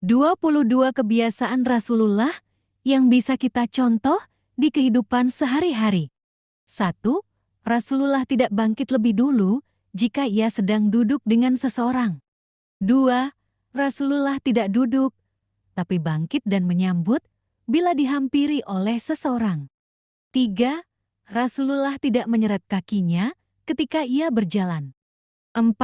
22 kebiasaan Rasulullah yang bisa kita contoh di kehidupan sehari-hari. 1. Rasulullah tidak bangkit lebih dulu jika ia sedang duduk dengan seseorang. 2. Rasulullah tidak duduk, tapi bangkit dan menyambut bila dihampiri oleh seseorang. 3. Rasulullah tidak menyeret kakinya ketika ia berjalan. 4.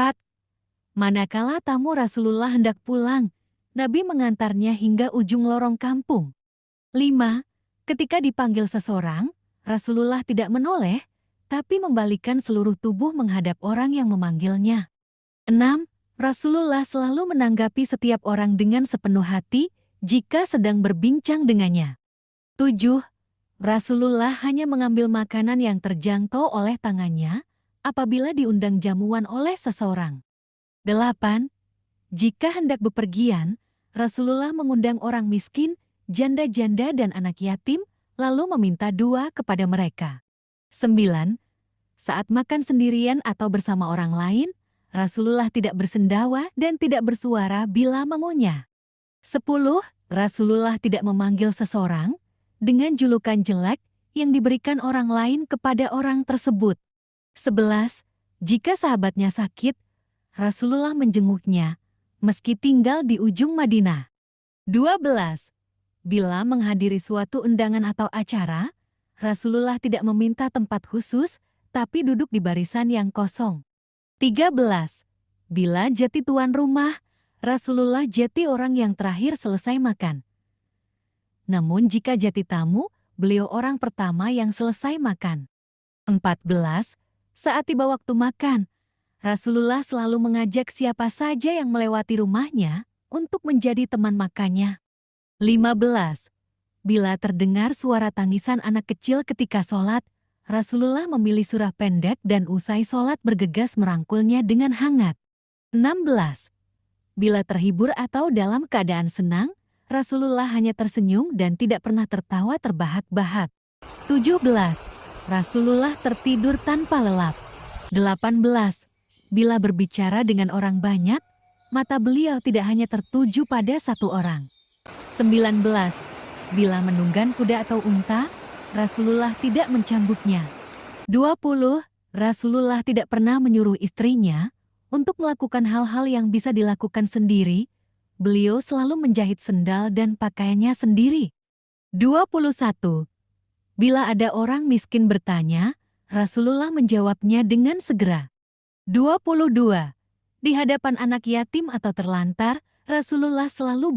Manakala tamu Rasulullah hendak pulang, Nabi mengantarnya hingga ujung lorong kampung. 5. Ketika dipanggil seseorang, Rasulullah tidak menoleh, tapi membalikkan seluruh tubuh menghadap orang yang memanggilnya. 6. Rasulullah selalu menanggapi setiap orang dengan sepenuh hati jika sedang berbincang dengannya. 7. Rasulullah hanya mengambil makanan yang terjangkau oleh tangannya apabila diundang jamuan oleh seseorang. 8. Jika hendak bepergian, Rasulullah mengundang orang miskin, janda-janda dan anak yatim, lalu meminta doa kepada mereka. 9. Saat makan sendirian atau bersama orang lain, Rasulullah tidak bersendawa dan tidak bersuara bila mengunyah. 10. Rasulullah tidak memanggil seseorang dengan julukan jelek yang diberikan orang lain kepada orang tersebut. 11. Jika sahabatnya sakit, Rasulullah menjenguknya, meski tinggal di ujung Madinah. 12. Bila menghadiri suatu undangan atau acara, Rasulullah tidak meminta tempat khusus, tapi duduk di barisan yang kosong. 13. Bila jadi tuan rumah, Rasulullah jadi orang yang terakhir selesai makan. Namun jika jadi tamu, beliau orang pertama yang selesai makan. 14. Saat tiba waktu makan, Rasulullah selalu mengajak siapa saja yang melewati rumahnya untuk menjadi teman makannya. 15. Bila terdengar suara tangisan anak kecil ketika sholat, Rasulullah memilih surah pendek dan usai sholat bergegas merangkulnya dengan hangat. 16. Bila terhibur atau dalam keadaan senang, Rasulullah hanya tersenyum dan tidak pernah tertawa terbahak-bahak. 17. Rasulullah tertidur tanpa lelap. 18. Bila berbicara dengan orang banyak, mata beliau tidak hanya tertuju pada satu orang. 19. Bila menunggang kuda atau unta, Rasulullah tidak mencambuknya. 20. Rasulullah tidak pernah menyuruh istrinya untuk melakukan hal-hal yang bisa dilakukan sendiri. Beliau selalu menjahit sendal dan pakaiannya sendiri. 21. Bila ada orang miskin bertanya, Rasulullah menjawabnya dengan segera. 22. Di hadapan anak yatim atau terlantar, Rasulullah selalu